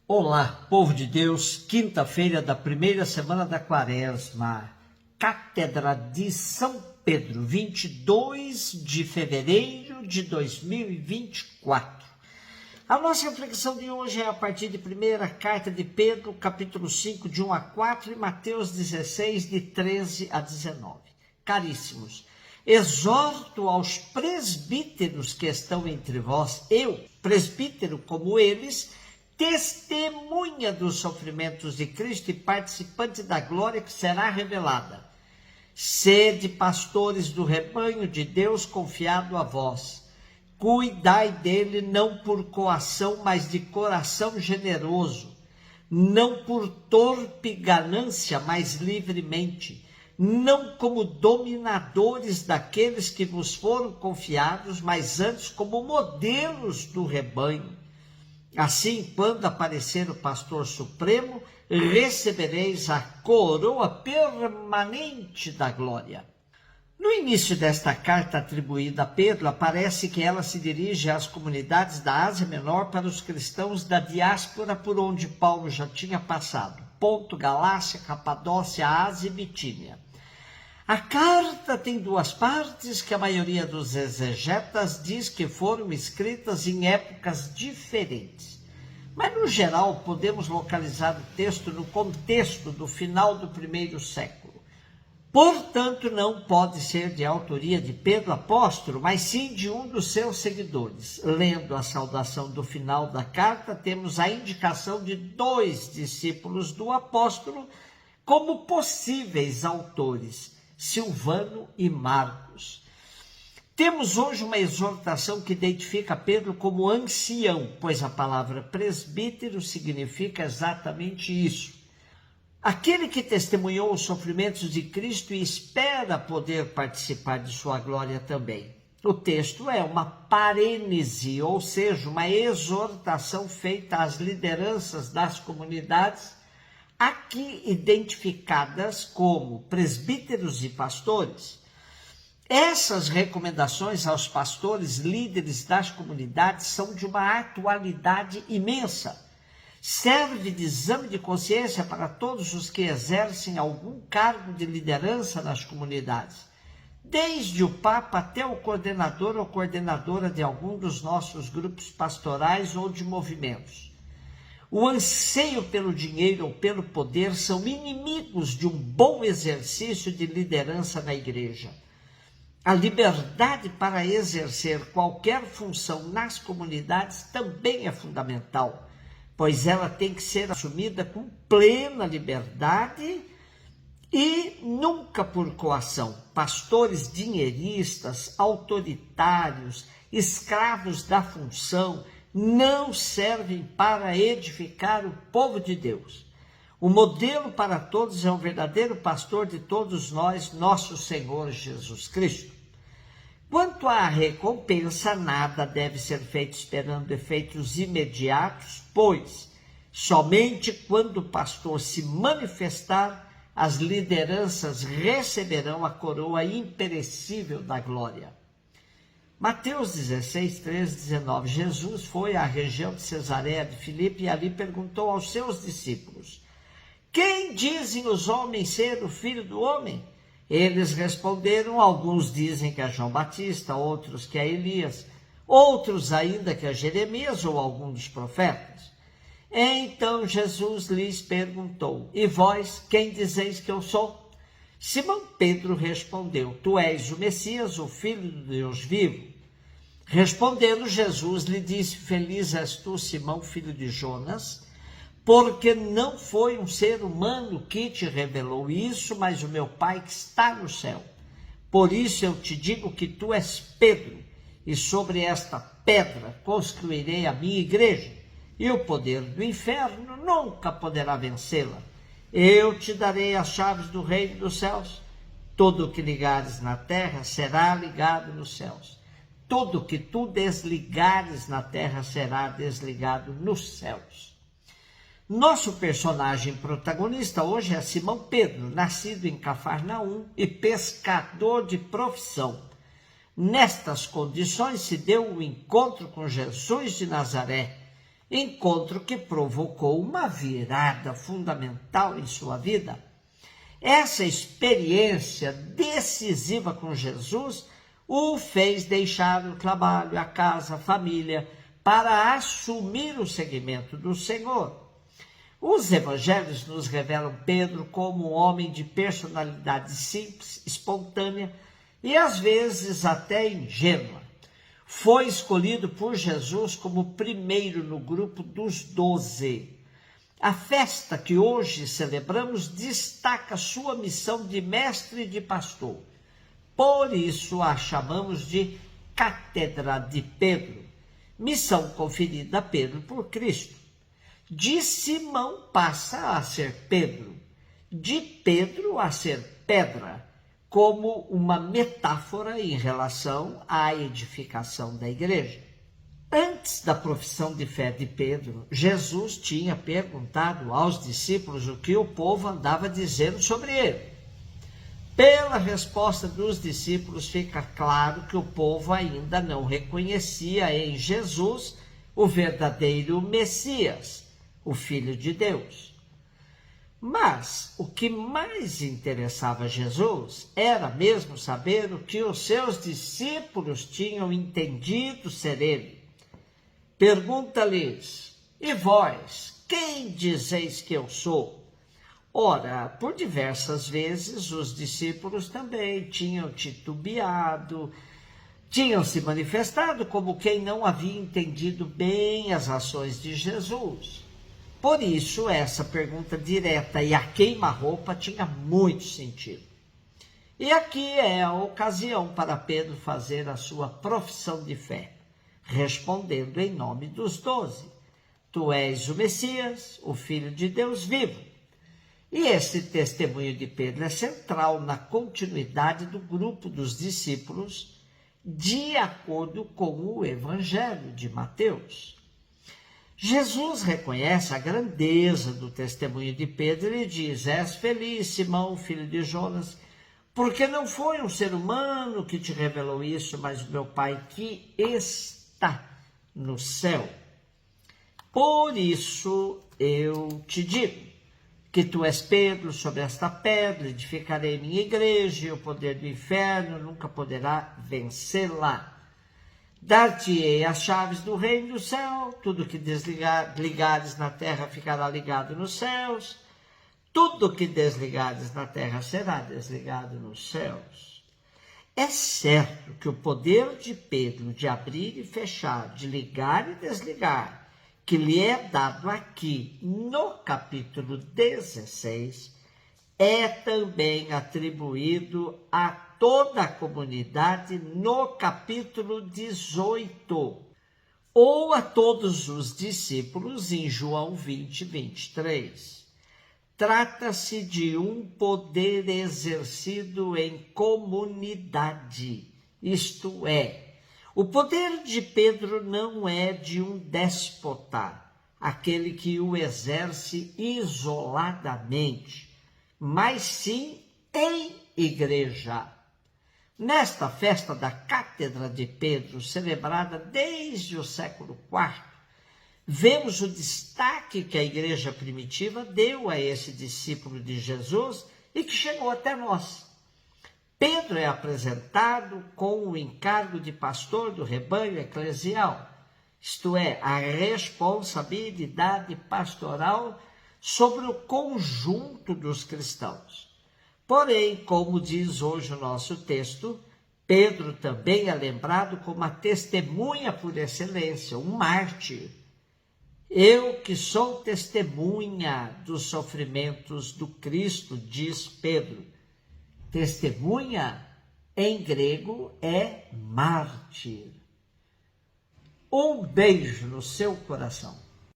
Olá, povo de Deus, quinta-feira da primeira semana da Quaresma, Cátedra de São Pedro, 22 de fevereiro de 2024. A nossa reflexão de hoje é a partir de primeira carta de Pedro, capítulo 5, de 1 a 4, e Mateus 16, de 13 a 19. Caríssimos, exorto aos presbíteros que estão entre vós, eu, presbítero como eles, testemunha dos sofrimentos de Cristo e participante da glória que será revelada. Sede pastores do rebanho de Deus confiado a vós. Cuidai dele não por coação, mas de coração generoso, não por torpe ganância, mas livremente, não como dominadores daqueles que vos foram confiados, mas antes como modelos do rebanho. Assim, quando aparecer o pastor supremo, recebereis a coroa permanente da glória. No início desta carta atribuída a Pedro, aparece que ela se dirige às comunidades da Ásia Menor para os cristãos da diáspora por onde Paulo já tinha passado: Ponto, Galácia, Capadócia, Ásia e Bitínia. A carta tem duas partes que a maioria dos exegetas diz que foram escritas em épocas diferentes. Mas, no geral, podemos localizar o texto no contexto do final do primeiro século. Portanto, não pode ser de autoria de Pedro apóstolo, mas sim de um dos seus seguidores. Lendo a saudação do final da carta, temos a indicação de dois discípulos do apóstolo como possíveis autores: Silvano e Marcos. Temos hoje uma exortação que identifica Pedro como ancião, pois a palavra presbítero significa exatamente isso. Aquele que testemunhou os sofrimentos de Cristo e espera poder participar de sua glória também. O texto é uma parênese, ou seja, uma exortação feita às lideranças das comunidades, aqui identificadas como presbíteros e pastores. Essas recomendações aos pastores líderes das comunidades são de uma atualidade imensa. Serve de exame de consciência para todos os que exercem algum cargo de liderança nas comunidades, desde o Papa até o coordenador ou coordenadora de algum dos nossos grupos pastorais ou de movimentos. O anseio pelo dinheiro ou pelo poder são inimigos de um bom exercício de liderança na igreja. A liberdade para exercer qualquer função nas comunidades também é fundamental, pois ela tem que ser assumida com plena liberdade e nunca por coação. Pastores dinheiristas, autoritários, escravos da função, não servem para edificar o povo de Deus. O modelo para todos é o verdadeiro pastor de todos nós, nosso Senhor Jesus Cristo. Quanto à recompensa, nada deve ser feito esperando efeitos imediatos, pois somente quando o pastor se manifestar, as lideranças receberão a coroa imperecível da glória. Mateus 16, 13, 19. Jesus foi à região de Cesareia de Filipe e ali perguntou aos seus discípulos: quem dizem os homens ser o Filho do Homem? Eles responderam: alguns dizem que é João Batista, outros que é Elias, outros ainda que é Jeremias ou algum dos profetas. Então Jesus lhes perguntou: e vós, quem dizeis que eu sou? Simão Pedro respondeu: tu és o Messias, o Filho do Deus vivo. Respondendo Jesus lhe disse: feliz és tu, Simão, filho de Jonas, porque não foi um ser humano que te revelou isso, mas o meu Pai que está no céu. Por isso eu te digo que tu és Pedro, e sobre esta pedra construirei a minha igreja, e o poder do inferno nunca poderá vencê-la. Eu te darei as chaves do reino dos céus. Tudo o que ligares na terra será ligado nos céus. Tudo o que tu desligares na terra será desligado nos céus. Nosso personagem protagonista hoje é Simão Pedro, nascido em Cafarnaum e pescador de profissão. Nestas condições se deu o encontro com Jesus de Nazaré. encontro que provocou uma virada fundamental em sua vida. Essa experiência decisiva com Jesus o fez deixar o trabalho, a casa, a família, para assumir o seguimento do Senhor. Os evangelhos nos revelam Pedro como um homem de personalidade simples, espontânea e às vezes até ingênua. Foi escolhido por Jesus como primeiro no grupo dos 12. A festa que hoje celebramos destaca sua missão de mestre e de pastor. Por isso a chamamos de Cátedra de Pedro, missão conferida a Pedro por Cristo. De Simão passa a ser Pedro, de Pedro a ser pedra, como uma metáfora em relação à edificação da igreja. Antes da profissão de fé de Pedro, Jesus tinha perguntado aos discípulos o que o povo andava dizendo sobre ele. Pela resposta dos discípulos, fica claro que o povo ainda não reconhecia em Jesus o verdadeiro Messias, o Filho de Deus. Mas o que mais interessava a Jesus era mesmo saber o que os seus discípulos tinham entendido ser ele. Pergunta-lhes: e vós, quem dizeis que eu sou? Ora, por diversas vezes os discípulos também tinham titubeado, tinham se manifestado como quem não havia entendido bem as ações de Jesus. Por isso, essa pergunta direta e a queima-roupa tinha muito sentido. E aqui é a ocasião para Pedro fazer a sua profissão de fé, respondendo em nome dos 12. Tu és o Messias, o Filho de Deus vivo. E esse testemunho de Pedro é central na continuidade do grupo dos discípulos, de acordo com o Evangelho de Mateus. Jesus reconhece a grandeza do testemunho de Pedro e diz: és feliz, Simão, filho de Jonas, porque não foi um ser humano que te revelou isso, mas o meu Pai que está no céu. Por isso eu te digo que tu és Pedro, sobre esta pedra edificarei minha igreja, e o poder do inferno nunca poderá vencê-la. Dar-te-ei as chaves do reino do céu, tudo que ligares na terra ficará ligado nos céus, tudo que desligares na terra será desligado nos céus. É certo que o poder de Pedro de abrir e fechar, de ligar e desligar, que lhe é dado aqui no capítulo 16, é também atribuído a toda a comunidade no capítulo 18, ou a todos os discípulos em João 20, 23. Trata-se de um poder exercido em comunidade, isto é, o poder de Pedro não é de um déspota, aquele que o exerce isoladamente, mas sim em igreja. Nesta festa da Cátedra de Pedro, celebrada desde o século IV, vemos o destaque que a igreja primitiva deu a esse discípulo de Jesus e que chegou até nós. Pedro é apresentado com o encargo de pastor do rebanho eclesial, isto é, a responsabilidade pastoral sobre o conjunto dos cristãos. Porém, como diz hoje o nosso texto, Pedro também é lembrado como a testemunha por excelência, um mártir. Eu que sou testemunha dos sofrimentos do Cristo, diz Pedro. Testemunha, em grego, é mártir. Um beijo no seu coração.